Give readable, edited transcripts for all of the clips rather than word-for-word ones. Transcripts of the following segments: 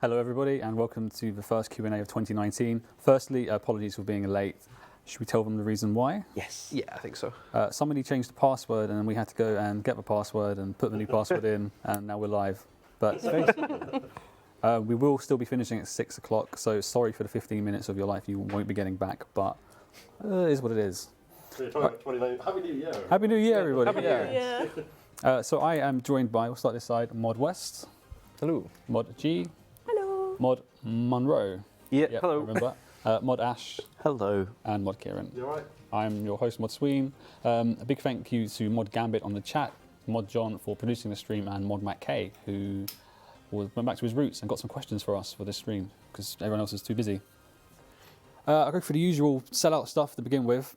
Hello everybody and welcome to the first Q&A of 2019. Firstly, apologies for being late. Should we tell them the reason why? Yes. Yeah, I think so. Somebody changed the password and we had to go and get the password and put the new password in, and now we're live. But we will still be finishing at 6 o'clock, so sorry for the 15 minutes of your life you won't be getting back, but it is what it is. So you're talking about 29. Happy New Year. Happy New Year, everybody. Happy New Year. So I am joined by, we'll start this side, Mod West. Hello. Mod G. Hello. Mod Monroe. Yeah, Yep, hello. Remember. Mod Ash. Hello. And Mod Kieran. You alright? I'm your host, Mod Sween. A big thank you to Mod Gambit on the chat, Mod John for producing the stream, and Mod Matt K, who went back to his roots and got some questions for us for this stream, because everyone else is too busy. I'll go for the usual sellout stuff to begin with.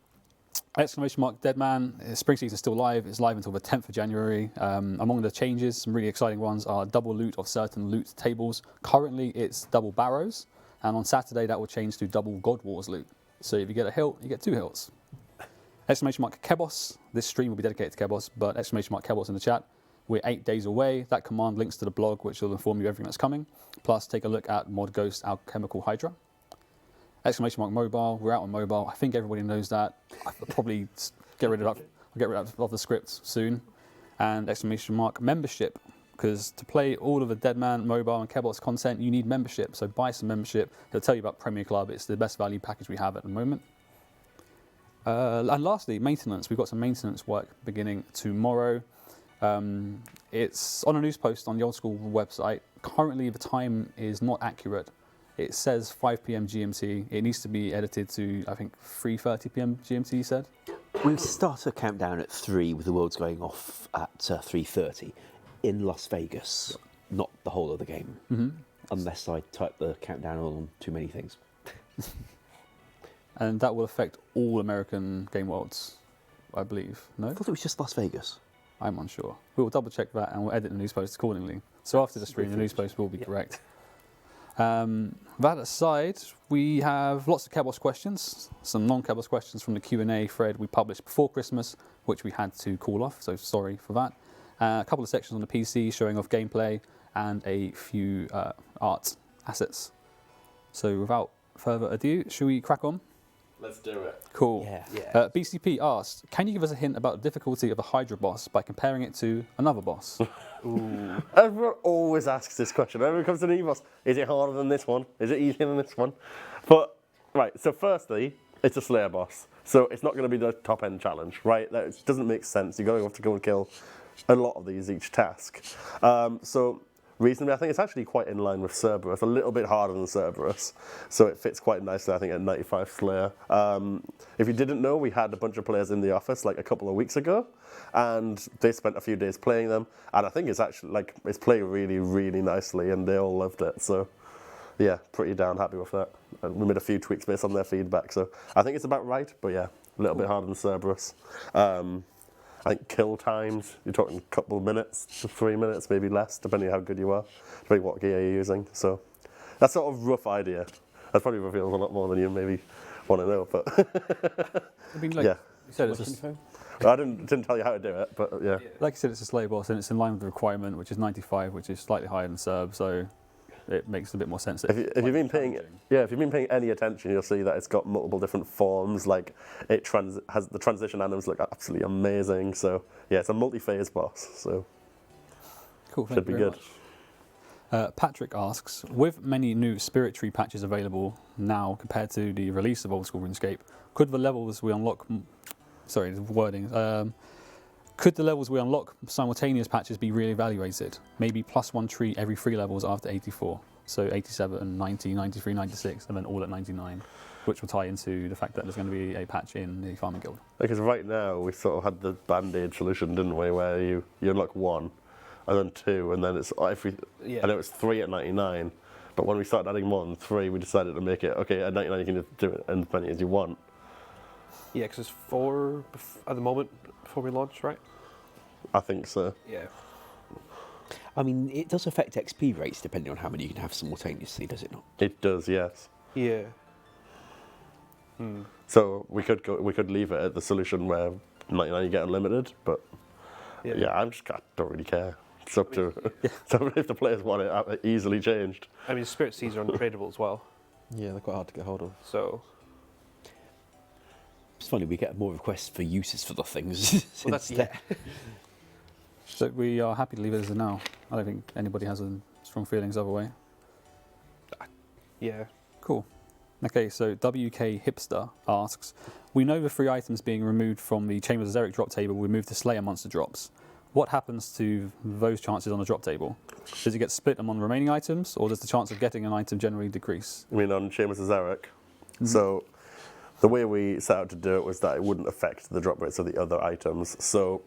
Exclamation mark Deadman, Spring Season is still live. It's live until the 10th of January. Among the changes, some really exciting ones are double loot of certain loot tables. Currently, it's double barrows, and on Saturday, that will change to double God Wars loot. So if you get a hilt, you get 2 hilts. Exclamation mark Kebos. This stream will be dedicated to Kebos, but exclamation mark Kebos in the chat. We're 8 days away. That command links to the blog, which will inform you everything that's coming. Plus, take a look at Mod Ghost Alchemical Hydra. Exclamation mark mobile. We're out on mobile. I think everybody knows that. I'll probably get rid of that. I'll get rid of the script soon. And exclamation mark membership, because to play all of the Deadman, mobile, and Kebos content, you need membership. So buy some membership. It'll tell you about Premier Club. It's the best value package we have at the moment. And lastly, maintenance. We've got some maintenance work beginning tomorrow. It's on a news post on the Old School website. Currently, the time is not accurate. It says 5 p.m. GMT. It needs to be edited to, I think, 3:30 p.m. GMT, you said? We start a countdown at 3 with the worlds going off at 3:30 in Las Vegas. Not the whole of the game. Mm-hmm. Unless I type the countdown on too many things. And that will affect all American game worlds, I believe. No? I thought it was just Las Vegas. I'm unsure. We'll double check that and we'll edit the news post accordingly. So after the stream, the news post will be correct. That aside, we have lots of Kebos questions, some non-Kebos questions from the Q&A thread we published before Christmas, which we had to call off, so sorry for that. A couple of sections on the PC showing off gameplay and a few art assets. So without further ado, should we crack on? Let's do it. Cool. Yeah. BCP asked, can you give us a hint about the difficulty of the Hydra boss by comparing it to another boss? Ooh. Everyone always asks this question. Whenever it comes to an boss, is it harder than this one? Is it easier than this one? But, right, so firstly, it's a Slayer boss. So it's not going to be the top end challenge, right? That doesn't make sense. You're going to have to go and kill a lot of these each task. So reasonably, I think it's actually quite in line with Cerberus, a little bit harder than Cerberus. So it fits quite nicely, I think, at 95 Slayer. If you didn't know, we had a bunch of players in the office like a couple of weeks ago, and they spent a few days playing them, and I think it's actually, like, it's played really, really nicely, and they all loved it. So yeah, pretty damn happy with that. And we made a few tweaks based on their feedback, so I think it's about right, but yeah, a little bit harder than Cerberus. I think kill times, you're talking a couple of minutes to 3 minutes, maybe less, depending on how good you are, depending what gear you're using. So that's sort of rough idea. That probably reveals a lot more than you maybe want to know, but I mean, like yeah. you said, it's just, I didn't tell you how to do it, but yeah. like you said, it's a Slayer boss, and it's in line with the requirement, which is 95, which is slightly higher than Cerb, so it makes a bit more sense. If you've been paying any attention, you'll see that it's got multiple different forms. Like it has the transition animals look absolutely amazing. So yeah, it's a multi-phase boss. So cool, should be good. Patrick asks, with many new Spirit Tree patches available now compared to the release of Old School RuneScape, could the levels we unlock? Sorry, the wording. Could the levels we unlock simultaneous patches be re-evaluated? Maybe +1 tree every 3 levels after 84. So 87, 90, 93, 96, and then all at 99, which will tie into the fact that there's going to be a patch in the Farming Guild. Because right now we sort of had the Band-Aid solution, didn't we, where you unlock 1, and then 2, and then it's every. Yeah. I know it's 3 at 99, but when we started adding more than 3, we decided to make it okay. At 99, you can just do it as many as you want. Yeah, because it's 4 at the moment before we launch, right? I think so. Yeah. I mean, it does affect XP rates depending on how many you can have simultaneously, does it not? It does, yes. Yeah. So we could leave it at the solution where 99 you get unlimited, but yeah, I don't really care. It's up to so if the players want it, easily changed. I mean, Spirit Seas are untradeable as well. Yeah, they're quite hard to get hold of. So It's funny, we get more requests for uses for the things. well, that's instead. So we are happy to leave it as a now. I don't think anybody has strong feelings other way. Yeah. Cool. Okay, so WK Hipster asks, we know the 3 items being removed from the Chambers of Xeric drop table will move to Slayer monster drops. What happens to those chances on the drop table? Does it get split among remaining items, or does the chance of getting an item generally decrease? I mean, on Chambers of Xeric. So the way we set out to do it was that it wouldn't affect the drop rates of the other items. So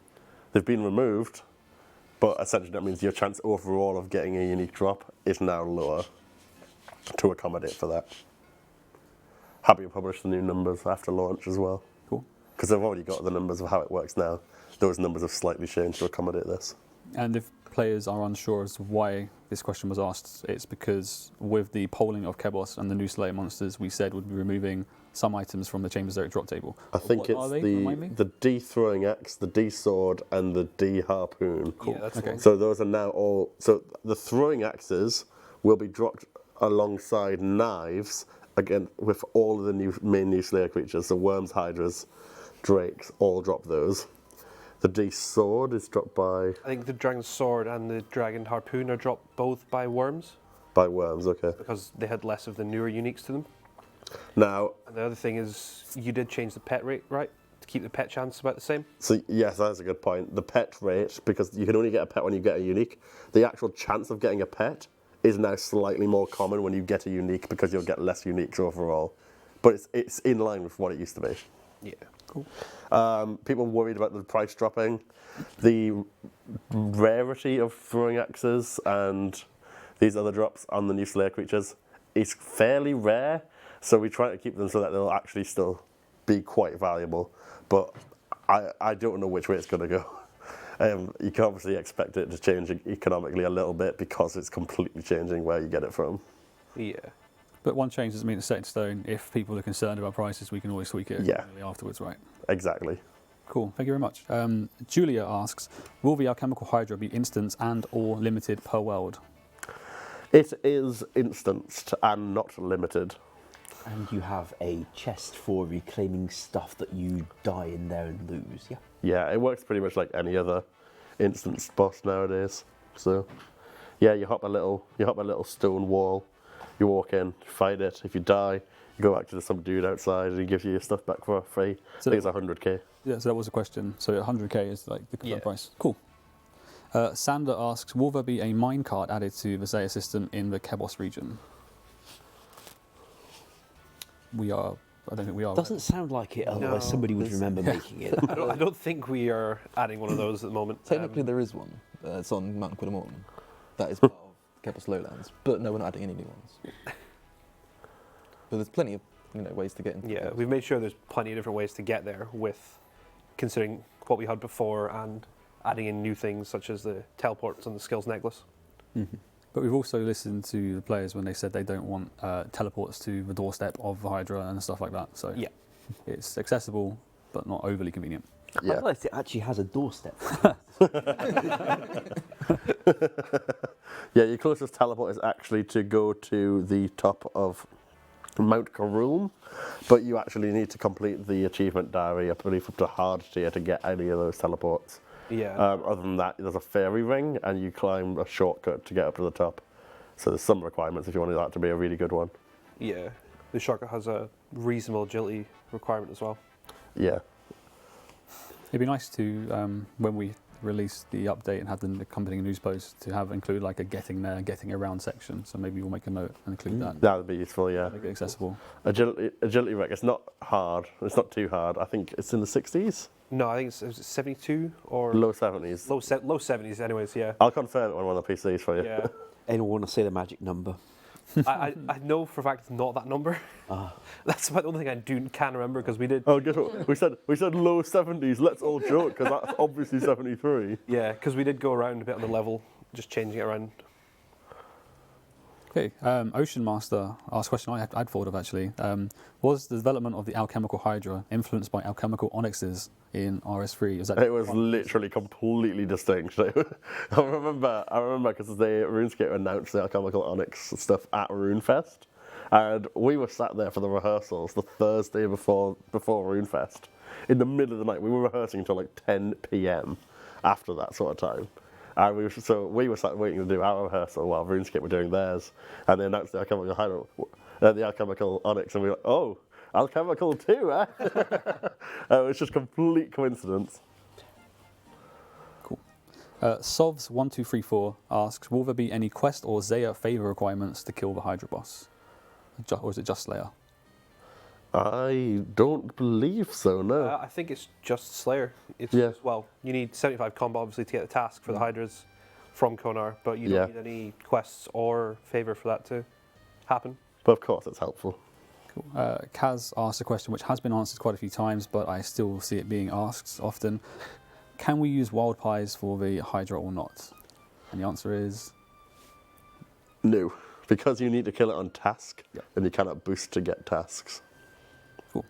they've been removed, but essentially that means your chance overall of getting a unique drop is now lower to accommodate for that. Happy to publish the new numbers after launch as well. Cool. Because I've already got the numbers of how it works now. Those numbers have slightly changed to accommodate this. And if players are unsure as to why this question was asked, it's because with the polling of Kebos and the new Slayer monsters, we said would be removing some items from the Chambers of Xeric drop table. I think What are it's they? Remind me? the D throwing axe, the D sword, and the D harpoon. Yeah, that's Okay. okay. So those are now all. So the throwing axes will be dropped alongside knives again with all of the main new Slayer creatures. So worms, hydras, drakes, all drop those. The D sword is dropped by I think the Dragon Sword and the Dragon Harpoon are dropped both by worms worms. Okay. because they had less of the newer uniques to them. Now, And the other thing is you did change the pet rate, right? To keep the pet chance about the same. so yes, that's a good point. The pet rate, because you can only get a pet when you get a unique. The actual chance of getting a pet is now slightly more common when you get a unique because you'll get less uniques overall. But it's in line with what it used to be. Yeah. Cool. People worried about the price dropping. The rarity of throwing axes and these other drops on the new Slayer creatures is fairly rare, so we try to keep them so that they'll actually still be quite valuable. But I don't know which way it's going to go. You can obviously expect it to change economically a little bit because it's completely changing where you get it from. Yeah. But one change doesn't mean it's set in stone. If people are concerned about prices, we can always tweak it Yeah. afterwards, right? Exactly. Cool, thank you very much. Julia asks, will the alchemical hydra be instanced and or limited per world? It is instanced and not limited. And you have a chest for reclaiming stuff that you die in there and lose, yeah? Yeah, it works pretty much like any other instanced boss nowadays. So, yeah, you hop a little stone wall. You walk in, fight it. If you die, you go back to some dude outside and he gives you your stuff back for free. So I think it's 100k. Yeah, so that was a question. So 100k is like the confirmed Yeah. price. Cool. Sander asks, will there be a minecart added to the Zaya system in the Kebos region? I don't think we are. Doesn't sound like it, otherwise somebody would remember making it. I don't think we are adding one of those at the moment. Technically, there is one. It's on Mount Quidamorton. That is part of Kebos Lowlands. But no, we're not adding any new ones. But there's plenty of ways to get into Yeah, Kebos. we've made sure there's plenty of different ways to get there with considering what we had before and adding in new things such as the teleports and the skills necklace. Mm-hmm. But we've also listened to the players when they said they don't want teleports to the doorstep of the Hydra and stuff like that. So Yeah. it's accessible, but not overly convenient. I Yeah. realised it actually has a doorstep. Yeah, your closest teleport is actually to go to the top of Mount Karulm, but you actually need to complete the achievement diary, I believe, up to hard tier to get any of those teleports. Yeah. Other than that, there's a fairy ring, and you climb a shortcut to get up to the top. So there's some requirements if you want that to be a really good one. Yeah. The shortcut has a reasonable agility requirement as well. Yeah. It'd be nice to, when we release the update and have the accompanying news post, to have include like a getting there, getting around section. So maybe we'll make a note and include that. That would be useful, yeah. Make it accessible. Agility rec, it's not hard. It's not too hard. I think it's in the 60s? No, I think it's 72 or Low 70s. low 70s anyways, yeah. I'll confirm it on one of the PCs for you. Yeah. Anyone want to say the magic number? I know for a fact it's not that number. That's about the only thing can remember because we did. Oh, guess what? We said low 70s. Let's all joke because that's obviously 73. Yeah, because we did go around a bit on the level, just changing it around. Okay, Ocean Master asked a question I'd thought of actually. Was the development of the alchemical Hydra influenced by alchemical onyxes in RS3? It was literally completely distinct. I remember because the RuneScape announced the alchemical onyx stuff at RuneFest, and we were sat there for the rehearsals the Thursday before RuneFest. In the middle of the night, we were rehearsing until like 10 p.m. after that sort of time. And we were sat waiting to do our rehearsal while RuneScape were doing theirs, and they announced the alchemical Hydra, the alchemical onyx, and we were like, oh, alchemical too, eh? It was just complete coincidence. Cool. Sovs1234 asks, will there be any quest or Zaya favor requirements to kill the Hydra boss? Or is it just Slayer? I don't believe so, no. I think it's just Slayer. It's Yeah. just, well, you need 75 combat obviously to get the task for the Hydras from Konar, but you don't need any quests or favor for that to happen. But of course it's helpful. Cool. Kaz asked a question which has been answered quite a few times, but I still see it being asked often. Can we use wild pies for the Hydra or not? And the answer is No, because you need to kill it on task, Yep. and you cannot boost to get tasks. cool.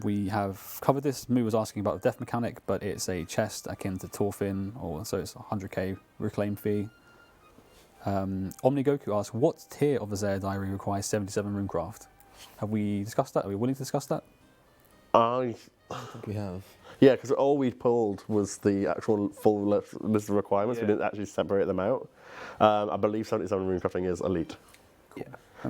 We have covered this. Moo was asking about the death mechanic, but it's a chest akin to Torfin, so it's 100k reclaim fee. Omnigoku asks, what tier of the Zaya Diary requires 77 runecraft? Have we discussed that? Are we willing to discuss that? I think we have. Yeah, because all we pulled was the actual full list of requirements. We Yeah. didn't actually separate them out. I believe 77 runecrafting is elite. Yeah.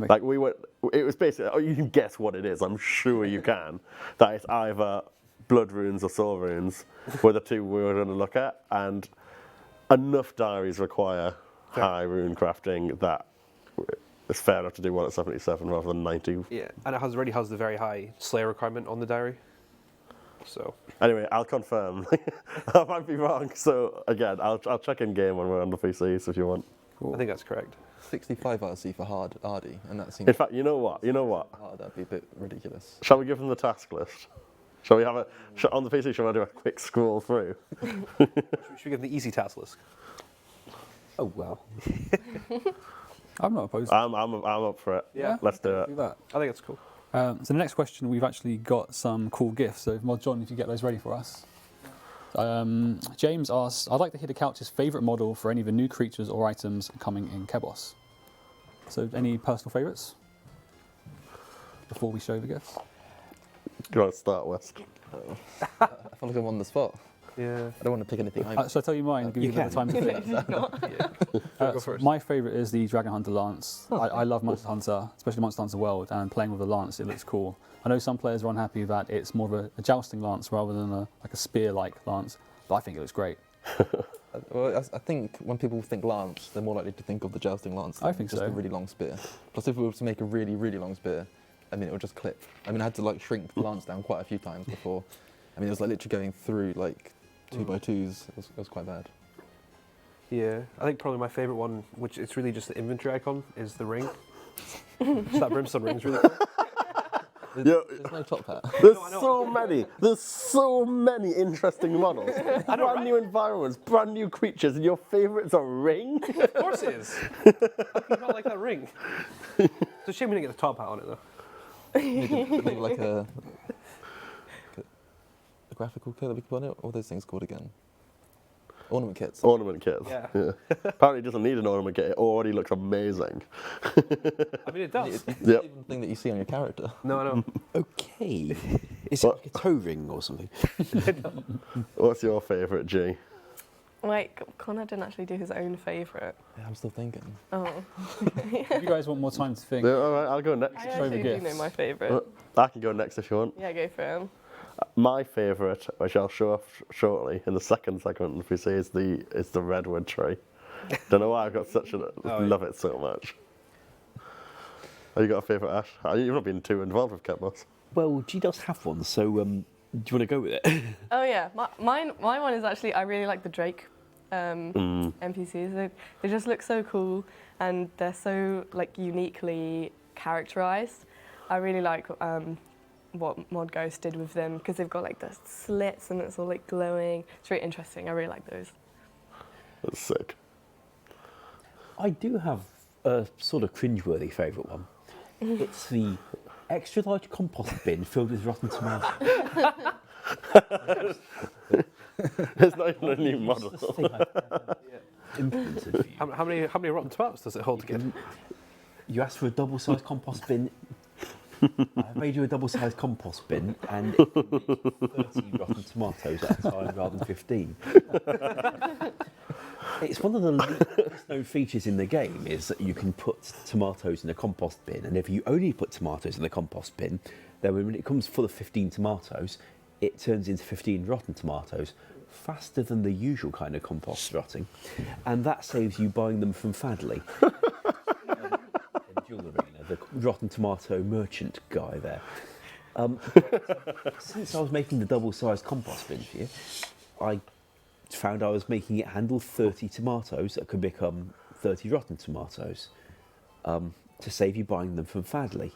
Like it was basically, oh, you can guess what it is. I'm sure you can. That it's either blood runes or soul runes were the two we were going to look at, and enough diaries require high rune crafting that it's fair enough to do one at 77 rather than 90. Yeah, and it already has the very high Slayer requirement on the diary. So Anyway, I'll confirm. I might be wrong. So again, I'll check in game when we're on the PCs if you want. I think that's correct. 65 RC for hard Ardy, and that seems In fact, you know what? hard. That'd be a bit ridiculous. Shall we give them the task list? Shall we have on the PC? Shall I do a quick scroll through? Should we give them the easy task list? Oh, well. I'm not opposed. I'm up for it. Yeah. Let's do it. Do that. I think it's cool. So the next question, we've actually got some cool gifts. So Mod John, if you get those ready for us. James asks, I'd like to hear the couch's favourite model for any of the new creatures or items coming in Kebos. So any personal favourites before we show the gifts? Do you want to start, West? I feel like I'm on the spot. Yeah. I don't want to pick anything. Shall I tell you mine? Give you a bit of time to think. Go first. My favourite is the Dragon Hunter Lance. I love Monster Hunter, especially Monster Hunter World, and playing with a lance, it looks cool. I know some players are unhappy that it's more of a jousting lance rather than a spear-like lance, but I think it looks great. Well, I think when people think lance, they're more likely to think of the jousting lance. I than think just so. a really long spear. Plus, if we were to make a really, really long spear, I mean, it would just clip. I mean, I had to like shrink the lance down quite a few times before. I mean, it was like literally going through like 2x2s. It was quite bad. Yeah, I think probably my favourite one, which it's really just the inventory icon, is the ring. Just that brimstone ring is really cool. There's no top hat. There's so many interesting models. Brand new environments, brand new creatures, and your favourite's a ring? Of course it is. How can you not like that ring? It's a shame we didn't get the top hat on it though. Maybe like a graphical kit that we could put on it. What are those things called again? Ornament kits. Ornament kits. Yeah. Apparently it doesn't need an ornament kit, it already looks amazing. I mean, it does. It's Yep. not even the thing that you see on your character. No, I know. Okay. Is it like a toe ring or something? What's your favourite, G? Wait, Connor didn't actually do his own favourite. Yeah, I'm still thinking. Oh. If you guys want more time to think, Yeah, all right, I'll go next. I Show actually the do gifts. know my favourite. I can go next if you want. Yeah, go for him. My favourite, which I'll show off shortly in the second segment of the PC, is the redwood tree. Don't know why I've got such a love it so much. Have you got a favourite, Ash? You've not been too involved with Kebos. Well, G does have one, so do you want to go with it? Oh yeah, my one is actually, I really like the Drake NPCs. They just look so cool, and they're so like uniquely characterized. I really like what Mod Ghost did with them, because they've got like the slits and it's all like glowing. It's really interesting. I really like those. That's sick. I do have a sort of cringeworthy favourite one. It's the extra large compost bin filled with rotten tomatoes. It's not even a new model. It's the thing I've never implemented for you. How many rotten tomatoes does it hold together? You asked for a double-sized compost bin. I've made you a double-sized compost bin, and it can reach 30 rotten tomatoes at a time rather than 15. It's one of the least known features in the game is that you can put tomatoes in a compost bin, and if you only put tomatoes in the compost bin, then when it comes full of 15 tomatoes, it turns into 15 rotten tomatoes faster than the usual kind of compost rotting, and that saves you buying them from Fadley. The rotten tomato merchant guy there. Since I was making the double-sized compost bin for you, I found I was making it handle 30 tomatoes that could become 30 rotten tomatoes to save you buying them from Fadley.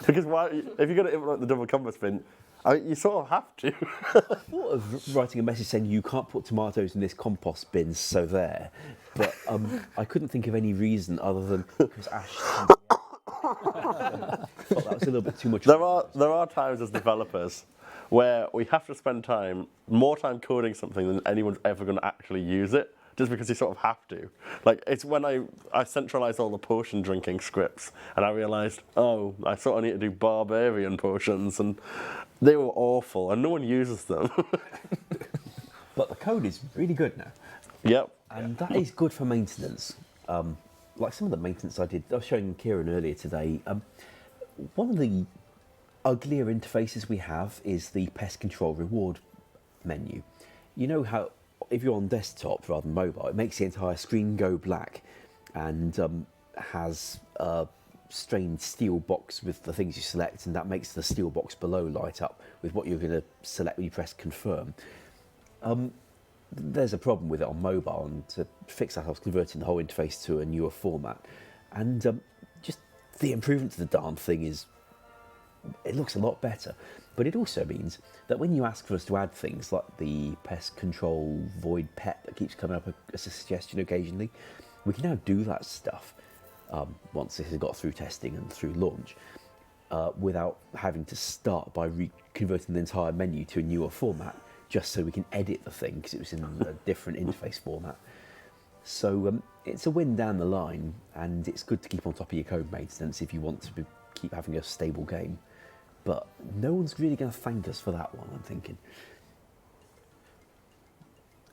Because why, if you're going to implement the double compost bin, you sort of have to. I thought of writing a message saying you can't put tomatoes in this compost bin, so there. But I couldn't think of any reason other than because Ash thought that was a little bit too much. There are times as developers where we have to spend more time coding something than anyone's ever going to actually use it, just because you sort of have to. Like, it's when I centralised all the potion drinking scripts, and I realised, oh, I sort of need to do barbarian potions, and they were awful, and no one uses them. But the code is really good now. Yep. And that is good for maintenance. Like some of the maintenance I did, I was showing Kieran earlier today. One of the uglier interfaces we have is the pest control reward menu. You know how, if you're on desktop rather than mobile, it makes the entire screen go black and has a strained steel box with the things you select, and that makes the steel box below light up with what you're going to select when you press confirm. There's a problem with it on mobile, and to fix that I was converting the whole interface to a newer format. And just the improvement to the darn thing is, it looks a lot better. But it also means that when you ask for us to add things like the pest control void pet that keeps coming up as a suggestion occasionally, we can now do that stuff once this has got through testing and through launch, without having to start by converting the entire menu to a newer format, just so we can edit the thing because it was in a different interface format. So it's a win down the line, and it's good to keep on top of your code maintenance if you want to keep having a stable game. But no one's really going to thank us for that one, I'm thinking.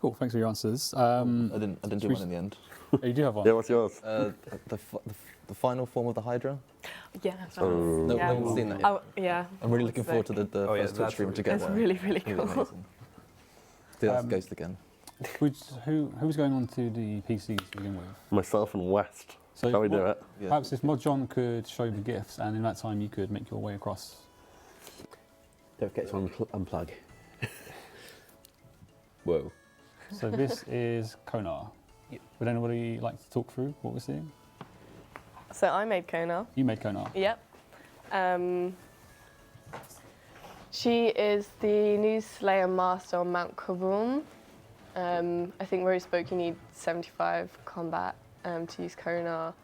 Cool, thanks for your answers. I didn't do one in the end. Oh, you do have one? Yeah, what's yours? The final form of the Hydra. Yeah. No one's seen that yet. Oh, yeah. I'm really looking forward to the Oh, yeah, first Twitch that's stream to really get It's there. really, really Really cool. amazing. Do that Ghost again. Who's going on to the PCs to begin with? Myself and West. So Shall we do it? Yeah. Perhaps if Mod John could show the gifts, and in that time you could make your way across. Don't forget to unplug. Whoa. So this is Konar. Yep. Would anybody like to talk through what we're seeing? So I made Kona. You made Konar. Yep. She is the new Slayer Master on Mount Kaboom. I think where he spoke, you need 75 combat to use Kona.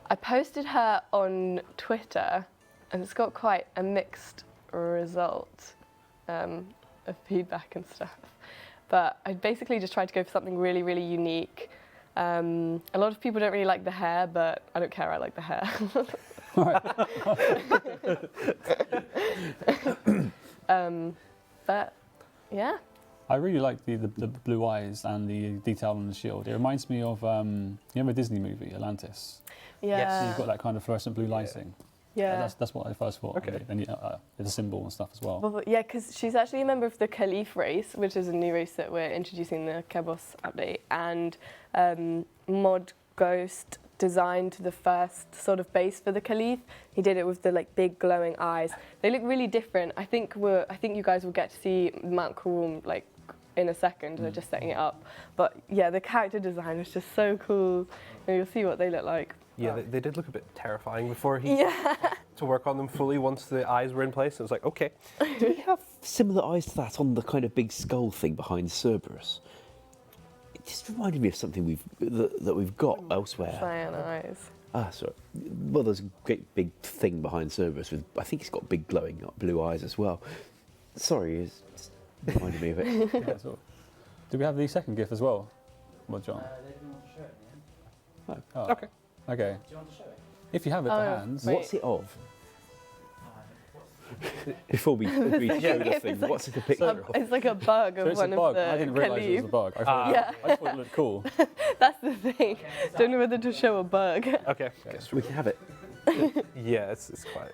I posted her on Twitter, and it's got quite a mixed result of feedback and stuff. But I basically just tried to go for something really, really unique. A lot of people don't really like the hair, but I don't care, I like the hair. But yeah. I really like the blue eyes and the detail on the shield. It reminds me of, you know, a Disney movie, Atlantis. Yeah. You've got that kind of fluorescent blue lighting. Yeah. That's what I first thought. Okay. And it's a symbol and stuff as well. Well, yeah, because she's actually a member of the Caliph race, which is a new race that we're introducing in the Kebos update. And Mod Ghost designed the first sort of base for the Caliph. He did it with the like big glowing eyes. They look really different. I think you guys will get to see Mount Kaboom like in a second. They're just setting it up. But yeah, the character design is just so cool. And you'll see what they look like. Yeah, they did look a bit terrifying before he to work on them fully once the eyes were in place. It was like, okay. Do we have similar eyes to that on the kind of big skull thing behind Cerberus? just reminded me of something that we've got elsewhere. Cyan eyes. Ah, sorry. Well, there's a great big thing behind Cerberus with, I think it's got big glowing blue eyes as well. Sorry, it's just reminded me of it. Yeah, so, do we have the second GIF as well? Well, John. They didn't want to show it in the end. Oh. Okay. Okay. Do you want to show it? If you have it Oh, to hand. wait. What's it of? What's Before we agree to show the It's thing, like- what's it a picture of? It's like a bug So of it's a one bug. of the I didn't realise it was a Khalif. bug. I thought, Yeah. I just thought it looked cool. That's the thing. Don't know whether to show a bug. Okay. We can have it. Yeah, it's quite.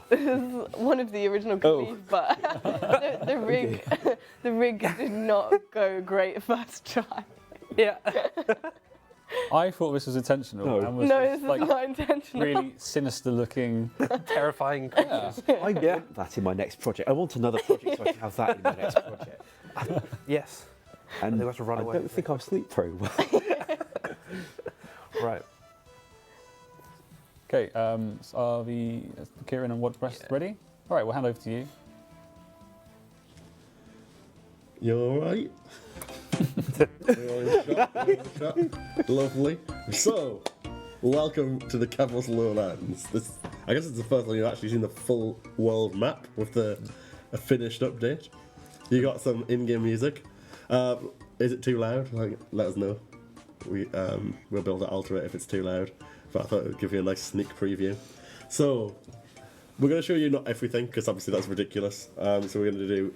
This is one of the original Khalif, but the rig, the rig did not go great first try. Yeah. I thought this was intentional. No. And was No, just, this like, is not intentional. really sinister looking. Terrifying. Yeah. I want that in my next project. I want another project so I can have that in my next project. Yes. And they have to run I away. don't think I'll sleep very well. Right. Okay, so are the Kieran and WordPress ready? All right, we'll hand over to you. You alright? You're in shot. Lovely. So, welcome to the Kebos Lowlands. I guess it's the first time you've actually seen the full world map with a finished update. You got some in-game music. Is it too loud? Like, let us know. We'll be able to alter it if it's too loud. But I thought it would give you a nice sneak preview. So, we're going to show you not everything, because obviously that's ridiculous. So we're going to do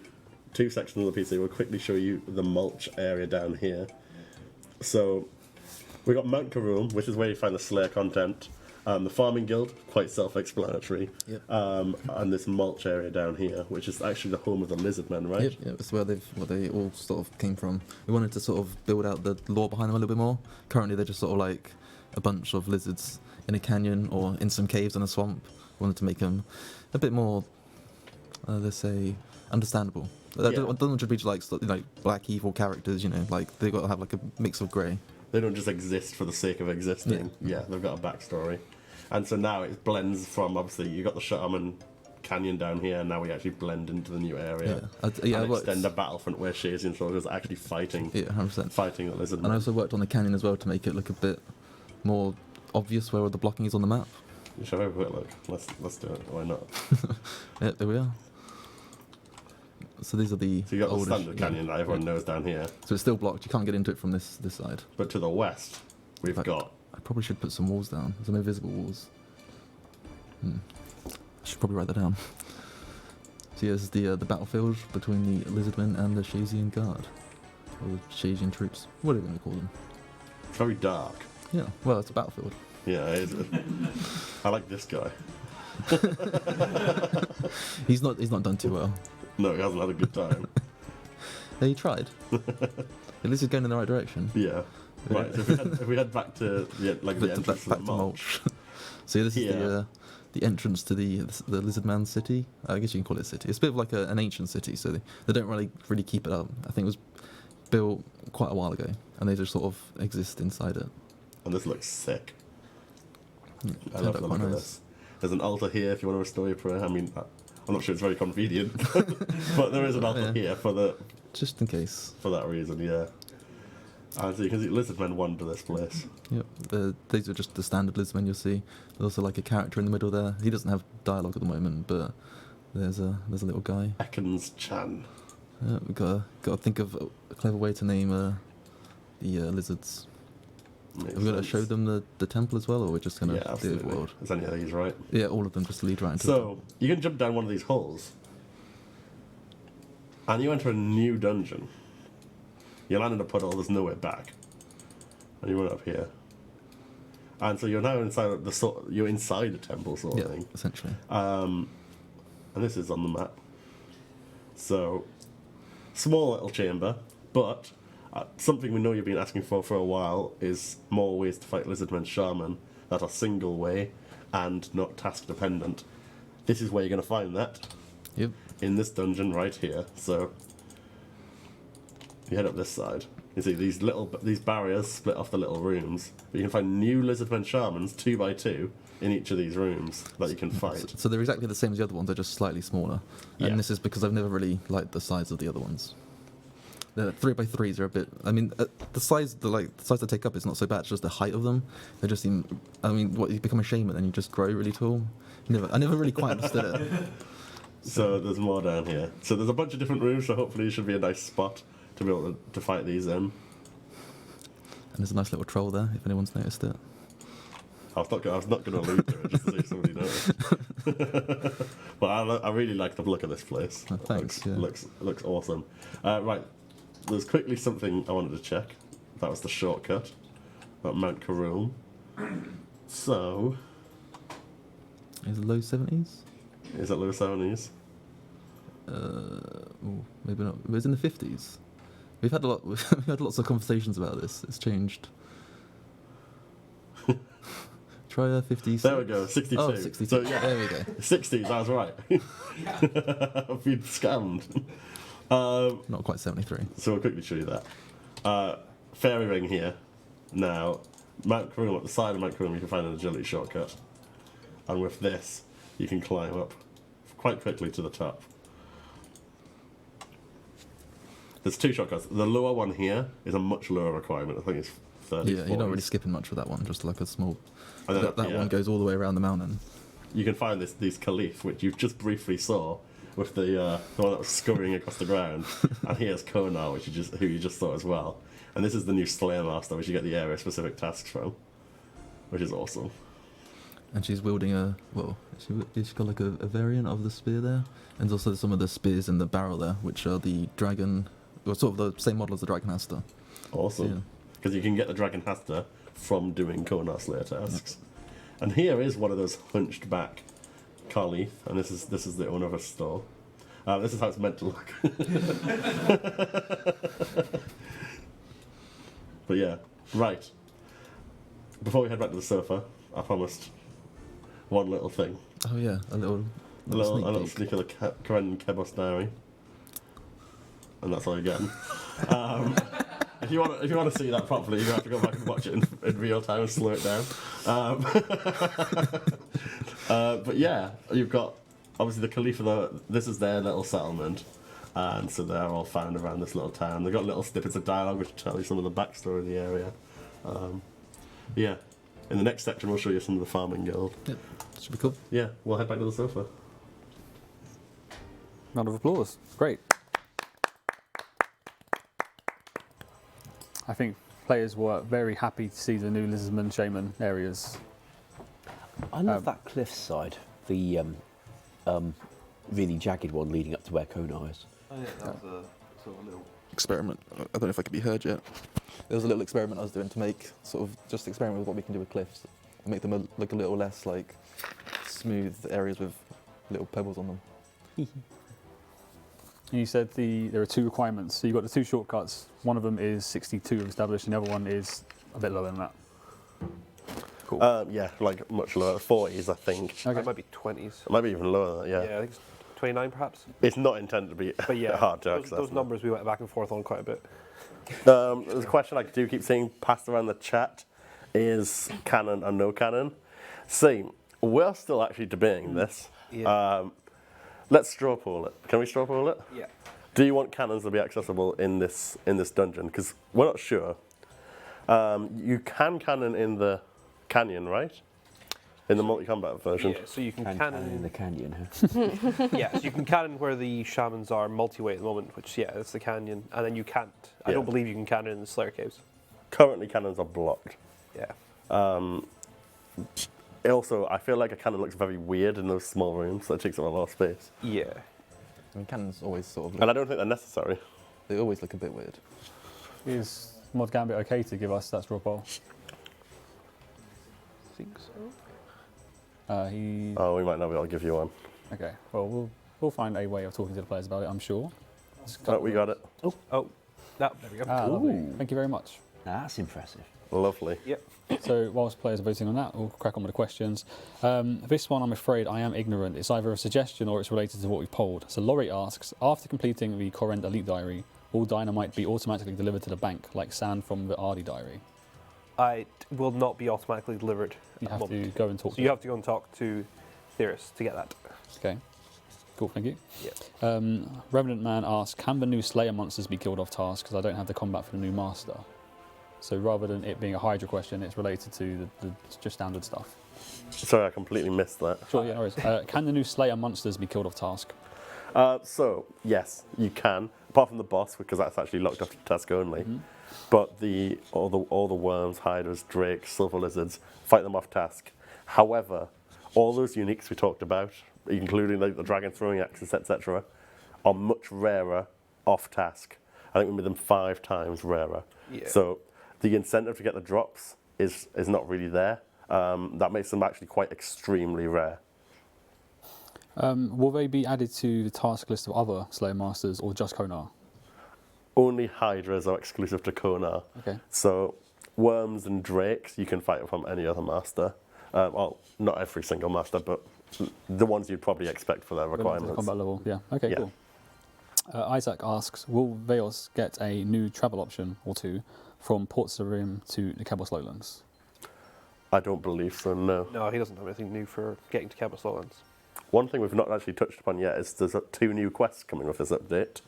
2 sections of the PC. We'll quickly show you the mulch area down here. So, we got Mount Karoom, which is where you find the Slayer content. The Farming Guild, quite self-explanatory. Yep. And this mulch area down here, which is actually the home of the Lizardmen, right? Yep, yep, that's where they all sort of came from. We wanted to sort of build out the lore behind them a little bit more. Currently, they're just sort of like a bunch of lizards in a canyon or in some caves in a swamp. We wanted to make them a bit more, let's say, understandable. That Yeah. doesn't just be like black evil characters, you know. Like they've got to have like a mix of grey. They don't just exist for the sake of existing. Yeah, they've got a backstory. And so now it blends from, obviously, you got the Shaman Canyon down here, and now we actually blend into the new area. Yeah, And extend a battlefront where Shazian soldiers are actually fighting. Yeah, 100%. Fighting the Lizardmen. And I also worked on the canyon as well to make it look a bit more obvious where all the blocking is on the map. Shall we have a quick look? Let's do it. Why not? Yeah, there we are. So these are the So you got the older standard canyon that everyone knows down here. So it's still blocked. You can't get into it from this side. But to the west, we've Right. got... I probably should put some walls down. There's no visible walls. I should probably write that down. So yeah, this is the battlefield between the Lizardmen and the Shazian Guard. Or the Shazian troops. What are we going to call them? It's very dark. Yeah, well, it's a battlefield. Yeah, it is. I like this guy. He's not done too well. No, he hasn't had a good time. Yeah, he tried. At least he's going in the right direction. Yeah. Right, so if we head back to the entrance to the mulch. So this is Yeah. the entrance to the Lizardman city. I guess you can call it a city. It's a bit of like an ancient city, so they don't really keep it up. I think it was built quite a while ago, and they just sort of exist inside it. And this looks sick. I Turned love out the quite look of nice. this. There's an altar here if you want to restore your prayer. I mean, I'm not sure it's very convenient, but there is an altar here for Just in case. that reason, yeah. And so you can see Lizardmen wander this place. Yep. These are just the standard Lizardmen you'll see. There's also like a character in the middle there. He doesn't have dialogue at the moment, but there's a little guy. Ekans Chan. We've got to think of a clever way to name the lizards. Makes Are we going to sense. show them the temple as well, or we're just going to Yeah, do the absolutely. world? There's any of these, right? Yeah, all of them just lead right into the So, you can jump down one of these holes, and you enter a new dungeon. You land in a puddle, there's no way back. And you run up here. And so you're now inside you're inside a temple sort of yeah, thing. essentially. And this is on the map. So, small little chamber, but something we know you've been asking for a while is more ways to fight Lizardmen Shaman that are single way and not task dependent. This is where you're going to find that. Yep. In this dungeon right here. So, you head up this side. You see these barriers split off the little rooms. But you can find new Lizardmen Shamans 2 by 2 in each of these rooms that you can fight. So they're exactly the same as the other ones. They're just slightly smaller. Yeah. And this is because I've never really liked the size of the other ones. The 3x3s are a bit. I mean, the size the size they take up is not so bad. It's just the height of them. They just seem. I mean, what you become a shaman and you just grow really tall. I never really quite understood it. So there's more down here. So there's a bunch of different rooms. So hopefully it should be a nice spot to be able to fight these in. And there's a nice little troll there. If anyone's noticed it. I was not going to allude to it just to see if somebody noticed. But I really like the look of this place. Oh, thanks. Looks awesome. Right, there's quickly something I wanted to check. That was the shortcut at Mount Karoom. So, Is it low 70s? is it low 70s? Maybe not. It was in the 50s. We've had we've had lots of conversations about this. It's changed. Try 50s. There we go, 62. Oh, 62. So yeah, There we go. 60s. I was right. I've been scammed. Not quite 73. So we'll quickly show you that. Fairy ring here. Now, Mount Karoom, at the side of Mount Karoom, you can find an agility shortcut. And with this, you can climb up quite quickly to the top. There's two shortcuts. The lower one here is a much lower requirement. I think it's 30. Yeah, you're not really skipping much with that one. Just like a small. And then, That one goes all the way around the mountain. You can find these Caliph, which you just briefly saw with the one that was scurrying across the ground. And here's Konar, who you just saw as well. And this is the new Slayer Master, which you get the area-specific tasks from, which is awesome. And she's wielding she's got like a variant of the spear there. And also some of the spears in the barrel there, which are the dragon, or sort of the same model as the Dragon Hasta. Awesome. Because you can get the Dragon Hasta from doing Konar Slayer tasks. And here is one of those hunched back Caliph, and this is the owner of a store. This is how it's meant to look. But yeah, right. Before we head back to the sofa, I promised one little thing. Oh yeah, a little sneak of the Karen Kebos diary. And that's all you're getting. If you want to see that properly, you have to go back and watch it in real time and slow it down. But yeah, you've got obviously the Khalifa. This is their little settlement, and so they're all found around this little town. They've got little snippets of dialogue which tell you some of the backstory of the area. Yeah, in the next section we'll show you some of the farming guild. Yep, should be cool. Yeah, we'll head back to the sofa. Round of applause. Great. I think players were very happy to see the new Lizardman Shaman areas. I love that cliff side, the really jagged one leading up to where Konar is. Oh yeah, that was a sort of little experiment. I don't know if I could be heard yet. There was a little experiment I was doing to make just experiment with what we can do with cliffs and make them look a little less like smooth areas with little pebbles on them. And you said there are two requirements. So you've got the two shortcuts. One of them is 62 established, and the other one is a bit lower than that. Cool. Yeah, like much lower, 40s I think. Okay. It might be 20s. It might be even lower than that, Yeah, I think it's 29 perhaps. It's not intended to be But yeah, hard to access. those numbers we went back and forth on quite a bit. There's a question I do keep seeing passed around the chat is canon and no canon. See, we're still actually debating this. Yeah. Let's straw poll it. Can we straw poll it? Yeah. Do you want cannons to be accessible in this dungeon? Because we're not sure. You can cannon in the canyon, right? In the multi-combat version. Yeah, so you can Cannon in cannon. the canyon, huh? Yeah, so you can cannon where the shamans are multi-way at the moment, which yeah, that's the canyon, and then you can't. I Yeah. don't believe you can cannon in the Slayer caves. Currently, cannons are blocked. Yeah. Also, I feel like a cannon looks very weird in those small rooms, so it takes up a lot of space. Yeah. I mean, cannons always sort of And I don't think they're necessary. they always look a bit weird. Is Mod Gambit okay to give us that straw poll? I think so. He. Oh, we might not be able to give you one. Okay. Well, we'll find a way of talking to the players about it. I'm sure. Oh, we got it. Oh, no, there we go. Lovely. Ooh. Thank you very much. That's impressive. Lovely. Yep. So whilst players are voting on that, we'll crack on with the questions. This one, I'm afraid, I am ignorant. It's either a suggestion or it's related to what we polled. So Laurie asks, after completing the Corrent Elite Diary, will dynamite be automatically delivered to the bank, like sand from the Ardy Diary? It will not be automatically delivered. You at the have to moment. go and talk So to you have to go and talk to Theris to get that. Okay. Cool, thank you. Yeah. Revenant Man asks, can the new Slayer monsters be killed off task? Because I don't have the combat for the new master. So rather than it being a Hydra question, it's related to the just standard stuff. Sorry, I completely missed that. Sure, yeah, no worries. Can the new Slayer monsters be killed off task? So yes, you can. Apart from the boss, because that's actually locked up to task only. But all the worms, hydras, drakes, silver lizards, fight them off task. However, all those uniques we talked about, including the dragon throwing axes, etc., are much rarer off task. I think we made them 5 times rarer. Yeah. So the incentive to get the drops is not really there. That makes them actually quite extremely rare. Will they be added to the task list of other Slayer masters or just Konar? Only hydras are exclusive to Konar. Okay. So worms and drakes you can fight from any other master. Well, not every single master, but the ones you'd probably expect for their The requirements. combat level, yeah. Okay, Yeah. cool. Isaac asks, will Veos get a new travel option or two from Port Sarim to the Kebos Lowlands? I don't believe so, no. No, he doesn't have anything new for getting to Kebos Lowlands. One thing we've not actually touched upon yet is there's 2 new quests coming with this update.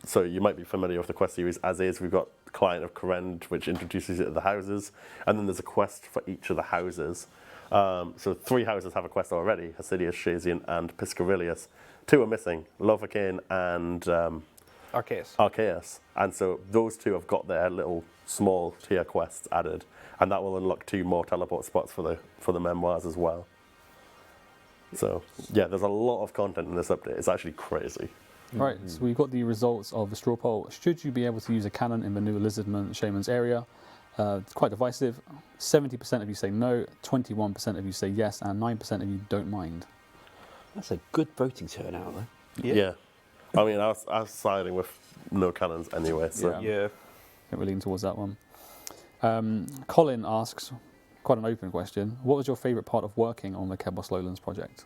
So you might be familiar with the quest series as is. We've got Client of Korend, which introduces you to the houses, and then there's a quest for each of the houses. So 3 houses have a quest already, Hasidius, Shazian, and Piscarilius. 2 are missing, Lovakane and Arceus. Arceus. And so those 2 have got their little small tier quests added, and that will unlock 2 more teleport spots for the memoirs as well. So yeah, there's a lot of content in this update. It's actually crazy. Right, so we've got the results of the straw poll. Should you be able to use a cannon in the new Lizardman Shaman's area? It's quite divisive. 70% of you say no, 21% of you say yes, and 9% of you don't mind. That's a good voting turnout, though. Yeah. I mean, I was siding with no cannons anyway. So Yeah. I think we're leaning towards that one. Colin asks, quite an open question, what was your favourite part of working on the Kebos Lowlands project?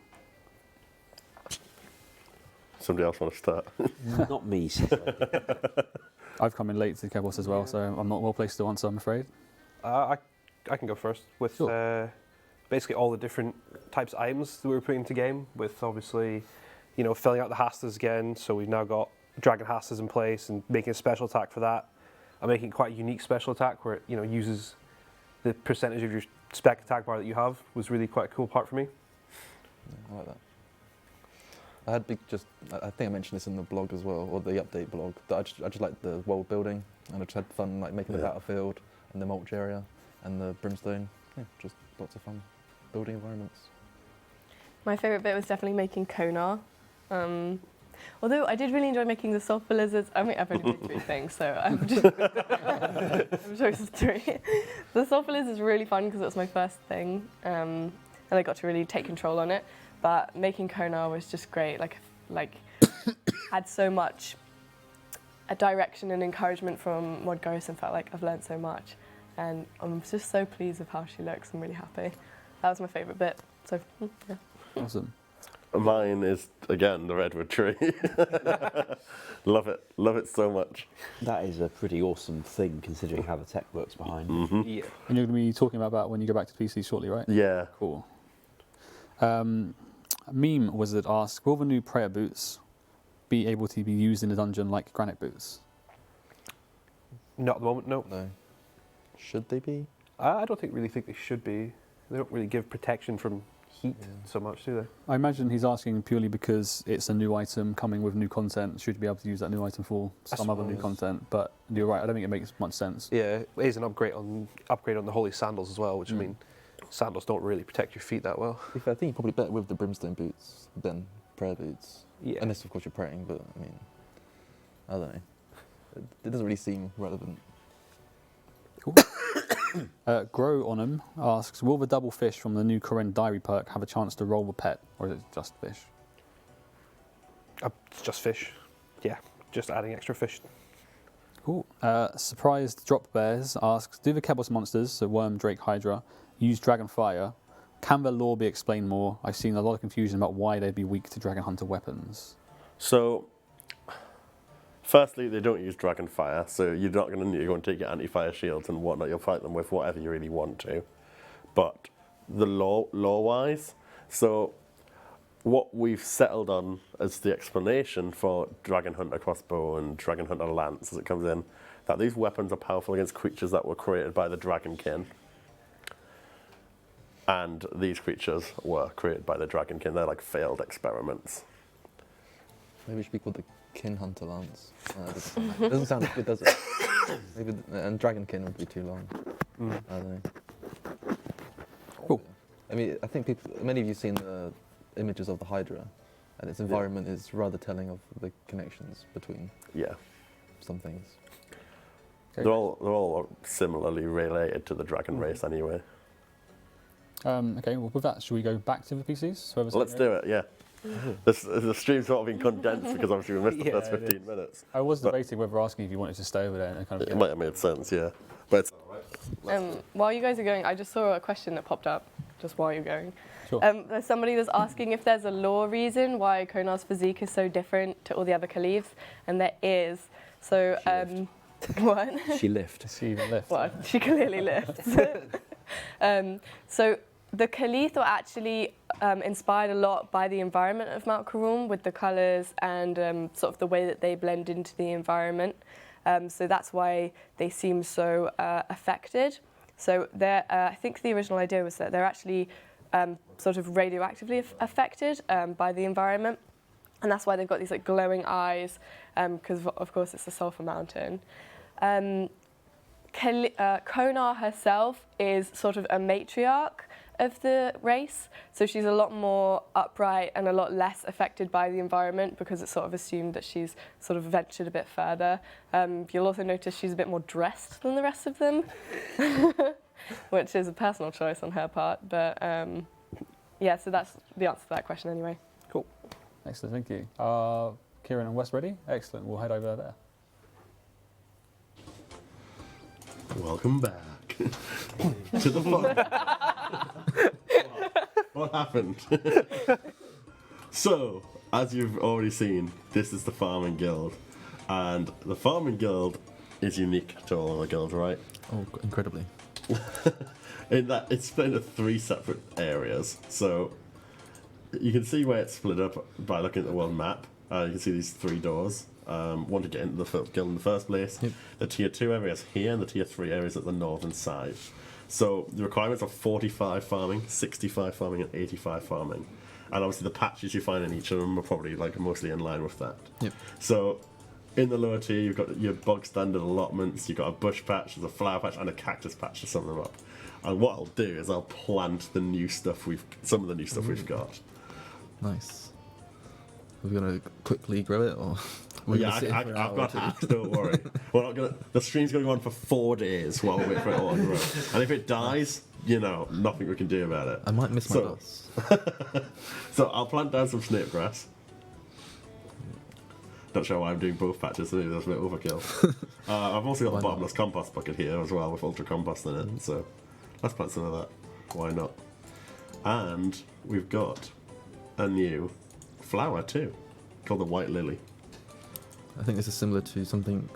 somebody else want to start? Not me. I've come in late to Kebos as well, so I'm not well placed to answer, I'm afraid. I can go first with Sure. basically all the different types of items that we were putting into game, with obviously, filling out the hastas again. So we've now got dragon hastas in place and making a special attack for that. I'm making quite a unique special attack where it uses the percentage of your spec attack bar that you have. Was really quite a cool part for me. Yeah, I like that. I think I mentioned this in the blog as well, or the update blog, that I just like the world building, and I just had fun like making the battlefield and the mulch area and the brimstone. Yeah, just lots of fun building environments. My favourite bit was definitely making Konar. Although I did really enjoy making the sulfur lizards. I mean, I've only made 3 things, so I'm just I'm chosen 3. The sulfur lizards is really fun because it was my first thing, and I got to really take control on it. But making Konar was just great. Like had so much a direction and encouragement from Mod Goris, and felt like I've learned so much. And I'm just so pleased with how she looks. I'm really happy. That was my favourite bit. So yeah. Awesome. Mine is, again, the redwood tree. Love it so much. That is a pretty awesome thing, considering how the tech works behind it. Mm-hmm. Yeah. And you're going to be talking about that when you go back to PC shortly, right? Yeah. Cool. Meme Wizard asks, will the new prayer boots be able to be used in the dungeon like granite boots? Not at the moment, no. No. Should they be? I don't really think they should be. They don't really give protection from heat so much, do they? I imagine he's asking purely because it's a new item coming with new content. Should you be able to use that new item for some other new suppose. content? But you're right, I don't think it makes much sense. Yeah, it is an upgrade on the holy sandals as well, which I mean, sandals don't really protect your feet that well. I think you're probably better with the brimstone boots than prayer boots. Yeah. Unless, of course, you're praying, but I mean, I don't know. It doesn't really seem relevant. Cool. Grow on him asks, will the double fish from the new Koren diary perk have a chance to roll the pet, or is it just fish? It's just fish. Yeah, just adding extra fish. Cool. Surprised Drop Bears asks, do the Kebos monsters, so Worm, Drake, Hydra, use Dragon Fire? Can their lore be explained more? I've seen a lot of confusion about why they'd be weak to Dragon Hunter weapons. So, firstly, they don't use dragon fire, so you're not going to need to go and take your anti-fire shields and whatnot. You'll fight them with whatever you really want to. But the lore-wise, so what we've settled on as the explanation for Dragon Hunter crossbow and Dragon Hunter lance as it comes in, that these weapons are powerful against creatures that were created by the Dragonkin. And these creatures were created by the Dragonkin. They're like failed experiments. Maybe it should be called the Kin Hunter Lance. It doesn't sound as good, does it? Maybe and Dragonkin would be too long. I don't know. Cool. I mean, I think many of you have seen the images of the Hydra, and its environment is rather telling of the connections between some things. Okay. They're all similarly related to the dragon race anyway. Okay, well with that, should we go back to the PCs? Let's do it, yeah. The stream's sort of been condensed because obviously we missed the first it 15 minutes. I was debating whether asking if you wanted to stay over there and kind of. It might have made sense, yeah. But it's all right. While you guys are going, I just saw a question that popped up just while you're going. Sure. There's somebody that's asking if there's a lore reason why Konar's physique is so different to all the other Caliphs, and there is. So, what? She lived. She even lift. Well, she clearly lifts. So the Caliph were actually inspired a lot by the environment of Mount Karum with the colours and sort of the way that they blend into the environment. So that's why they seem so affected. So I think the original idea was that they're actually sort of radioactively affected by the environment. And that's why they've got these like glowing eyes, because of course it's a sulfur mountain. Konar herself is sort of a matriarch of the race, so she's a lot more upright and a lot less affected by the environment because it's sort of assumed that she's sort of ventured a bit further. You'll also notice she's a bit more dressed than the rest of them, which is a personal choice on her part, but yeah, so that's the answer to that question anyway. Cool. Excellent, thank you. Kieran and Wes ready? Excellent, we'll head over there. Welcome back to the fun. What happened? So, as you've already seen, this is the Farming Guild. And the Farming Guild is unique to all other guilds, right? Oh, incredibly. In that it's split into 3 separate areas. So, you can see where it's split up by looking at the world map. You can see these 3 doors. One to get into the guild in the first place. Yep. The tier 2 areas here and the tier 3 areas at the northern side. So the requirements are 45 farming, 65 farming and 85 farming. And obviously the patches you find in each of them are probably like mostly in line with that. Yep. So in the lower tier you've got your bog standard allotments, you've got a bush patch, there's a flower patch and a cactus patch to sum them up. And what I'll do is I'll plant the new stuff some of the new stuff we've got. Nice. Are we going to quickly grow it, or? Well, yeah, I've got hacks, don't worry. We're not gonna, the stream's going to go on for 4 days while we wait for it all to grow. And if it dies, you know, nothing we can do about it. I might miss my boss. So I'll plant down some snape grass. Not sure why I'm doing both patches, so maybe that's a bit overkill. I've also got Why the not? bottomless compost bucket here as well with ultra compost in it, so let's plant some of that. Why not? And we've got a new flower too, called the white lily. I think this is similar to something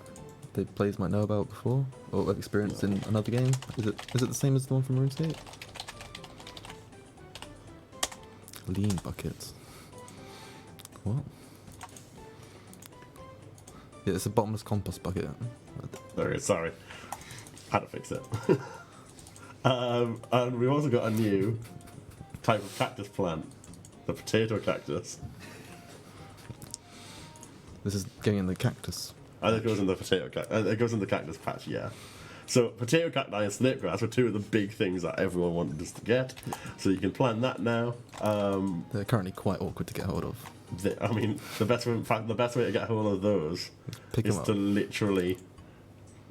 the players might know about before, or have experienced in another game. Is it the same as the one from RuneScape? Lean buckets. What? Yeah, it's a bottomless compost bucket. There it is, sorry. Had to fix it. And we've also got a new type of cactus plant, the potato cactus. This is going in the cactus. And it goes in the it goes in the cactus patch, yeah. So potato cacti and snape grass were 2 of the big things that everyone wanted us to get. So you can plant that now. They're currently quite awkward to get hold of. I mean, the best way to get hold of those Pick is them up. to literally,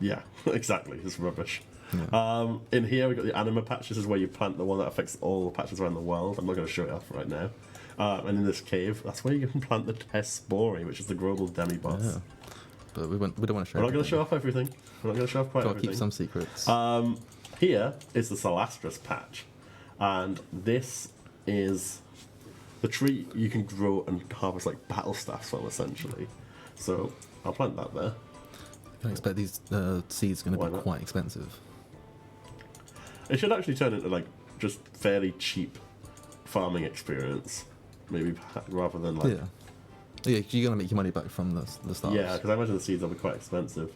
yeah, exactly. It's rubbish. Yeah. In here we got the anima patch. This is where you plant the one that affects all the patches around the world. I'm not going to show it off right now. And in this cave, that's where you can plant the Tespori, which is the global demi-boss. Yeah. But we don't want to show. We're not going to everything. show off everything. We're not going to show off quite Gotta everything. keep some secrets. Here is the Salastris patch, and this is the tree you can grow and harvest like battle staffs from, essentially. So I'll plant that there. I can expect these seeds going Why to be not? quite expensive. It should actually turn into like just fairly cheap farming experience. maybe rather than like. Yeah. Yeah, you're gonna make your money back from the start. Yeah, because I imagine the seeds will be quite expensive.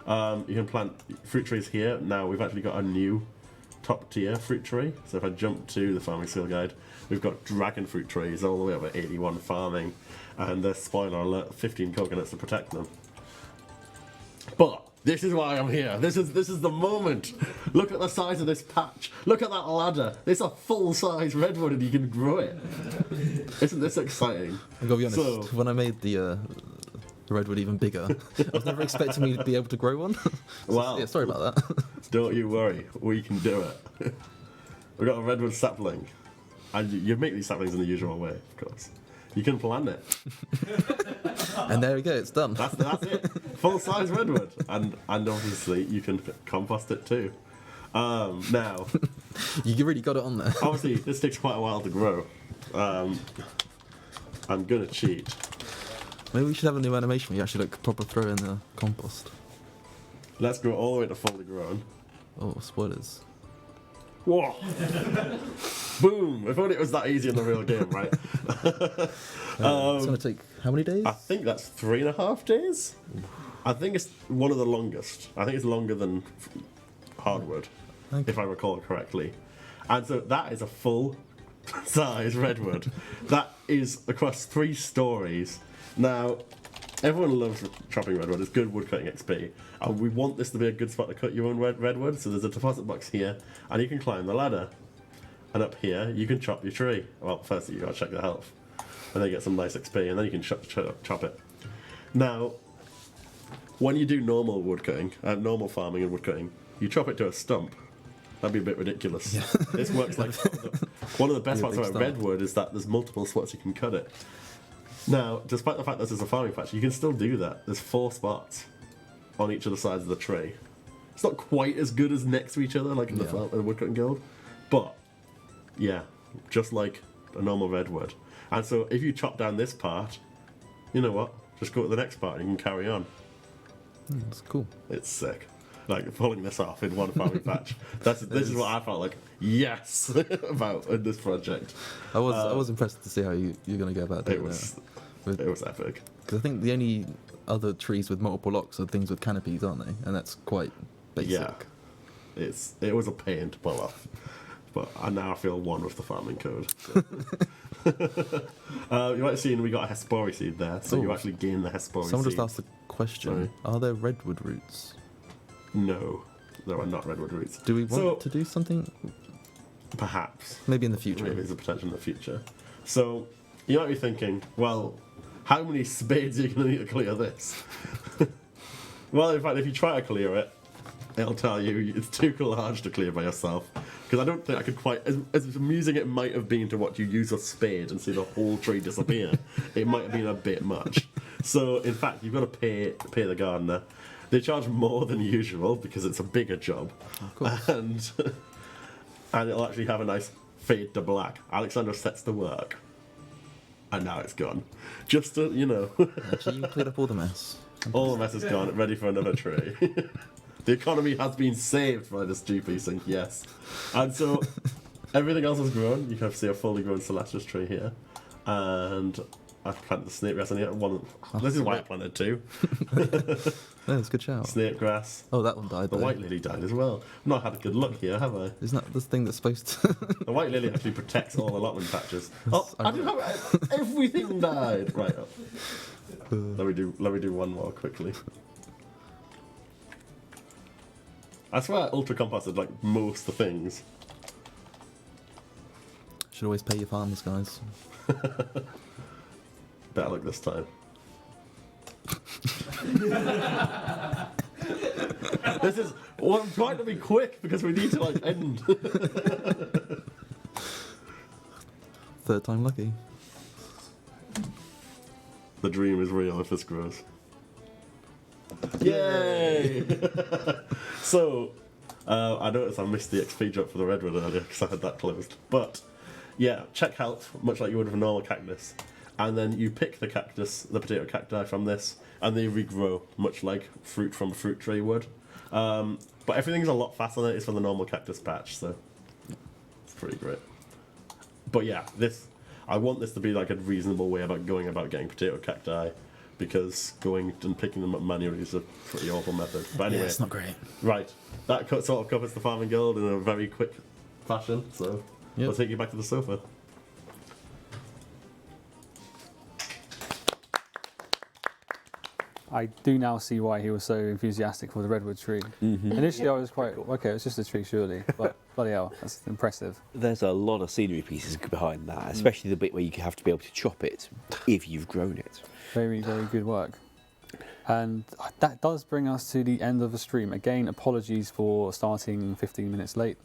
You can plant fruit trees here. Now we've actually got a new top tier fruit tree. So if I jump to the farming skill guide, we've got dragon fruit trees all the way up at 81 farming, and spoiler alert, 15 coconuts to protect them. But this is why I'm here. This is the moment. Look at the size of this patch. Look at that ladder. It's a full-size redwood and you can grow it. Isn't this exciting? I gotta be honest, So- when I made the redwood even bigger, I was never expecting me to be able to grow one. Wow. Yeah, sorry about that. Don't you worry. We can do it. We've got a redwood sapling. And you make these saplings in the usual way, of course. You can plant it. And there we go, it's done. That's it. Full-size redwood. And obviously you can compost it too. Now, You really got it on there. obviously this takes quite a while to grow. I'm gonna cheat. Maybe we should have a new animation where you actually like proper throw in the compost. Let's grow all the way to fully grown. Oh, spoilers. Whoa! Boom! If only it was that easy in the real game, right? It's gonna take how many days? I think that's 3.5 days. I think it's one of the longest. I think it's longer than hardwood, Okay. if I recall correctly. And so that is a full-size redwood. That is across 3 stories. Now, everyone loves chopping redwood. It's good wood cutting XP. And we want this to be a good spot to cut your own redwood. So there's a deposit box here, and you can climb the ladder. And up here, you can chop your tree. Well, first you gotta check the health. And then get some nice XP, and then you can chop it. Now, when you do normal wood cutting, normal farming and wood cutting, you chop it to a stump. That'd be a bit ridiculous. This works like one of the best Be a parts big about stump. redwood is that there's multiple spots you can cut it. Now, despite the fact that this is a farming patch, you can still do that. There's 4 spots on each of the sides of the tree. It's not quite as good as next to each other, like in the woodcutting guild, but yeah, just like a normal redwood. And so if you chop down this part, you know what? Just go to the next part and you can carry on. That's cool. It's sick. Like pulling this off in one farming patch. This is what I felt like yes about in this project. I was impressed to see how you're gonna go about doing It was that. it was epic. Because I think the only other trees with multiple locks are things with canopies, aren't they? And that's quite basic. Yeah, it was a pain to pull off, but I now feel one with the farming code. So. You might have seen we got a Hespori seed there, so you Ooh. actually gain the Hespori Someone seed. just asked a question. Sorry. Are there redwood roots? No, there are not redwood roots. Do we want So- to do something? Perhaps. Maybe in the future. Maybe there's a potential in the future. So you might be thinking, well, how many spades are you going to need to clear this? Well, in fact, if you try to clear it, it'll tell you it's too large to clear by yourself. Because I don't think I could quite, as amusing it might have been to watch you use a spade and see the whole tree disappear, it might have been a bit much. So, in fact, you've got to pay the gardener. They charge more than usual because it's a bigger job. Of course. And it'll actually have a nice fade to black. Alexander sets to work. And now it's gone. Just to, you know, Actually, you cleared up all the mess. all the mess is gone, ready for another tree. The economy has been saved by this GP sync, yes. And so, everything else has grown. You can see a fully grown Celestis tree here. And I've planted the snake grass in here. This is why I planted 2. Yeah, that's a good shout. Snake grass. Oh, that one died. The though. white lily died as well. I've not had good luck here, have I? Isn't that the thing that's supposed to? The white lily actually protects all allotment patches. Oh, I didn't have everything died. Right. Let me do one more quickly. I swear I ultra composted like most of the things. Should always pay your farmers, guys. Better luck this time. This is well, I'm trying to be quick because we need to like end. Third time lucky. The dream is real if this grows. Yay! So, I noticed I missed the XP drop for the redwood earlier because I had that closed. But, yeah, check health, much like you would with a normal cactus. And then you pick the cactus, the potato cacti from this, and they regrow, much like fruit from a fruit tree would. But everything's a lot faster than it is for the normal cactus patch, so it's pretty great. But yeah, this, I want this to be like a reasonable way about going about getting potato cacti, because going and picking them up manually is a pretty awful method. But anyway, Yeah, it's not great. right, that sort of covers the farming guild in a very quick fashion. So Yep. we'll take you back to the sofa. I do now see why he was so enthusiastic for the redwood tree. Initially, I was quite okay. It's just a tree, surely, but bloody hell, that's impressive. There's a lot of scenery pieces behind that, especially the bit where you have to be able to chop it if you've grown it. Very, very good work. And that does bring us to the end of the stream. Again, apologies for starting 15 minutes late.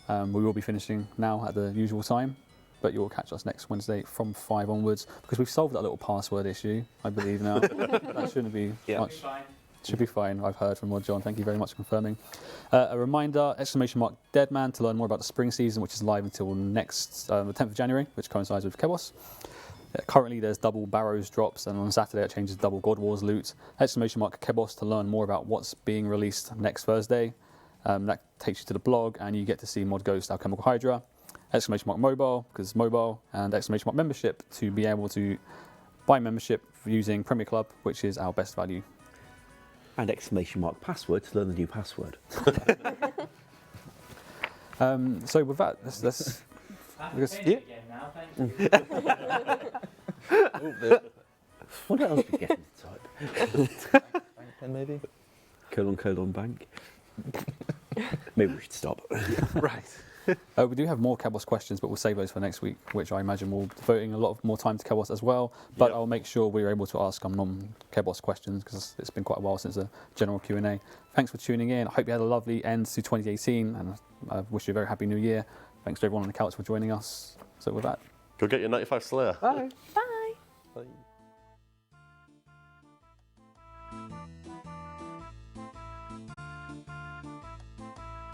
We will be finishing now at the usual time, but you'll catch us next Wednesday from 5 onwards, because we've solved that little password issue, I believe now. That shouldn't be much. Should be fine, I've heard from John. Thank you very much for confirming. A reminder, !Deadman to learn more about the spring season, which is live until next, the 10th of January, which coincides with Kebos. Currently there's double Barrows drops, and on Saturday it changes double God Wars loot. !Kebos to learn more about what's being released next Thursday. That takes you to the blog, and you get to see Mod Ghost, Alchemical Hydra. !Mobile, because mobile, and !membership to be able to buy membership using Premier Club, which is our best value. And !password to learn the new password. So with that, let's That's yeah. again now, thank you. What else we getting to type? Pen maybe? Bank. Maybe we should stop. Right. We do have more Kebos questions, but we'll save those for next week, which I imagine will be devoting a lot of more time to Kebos as well. But I'll make sure we're able to ask non-Kebos questions, because it's been quite a while since a general Q&A. Thanks for tuning in. I hope you had a lovely end to 2018, and I wish you a very happy new year. Thanks to everyone on the couch for joining us. So with that, Go get your 95 Slayer. bye. Bye. Bye.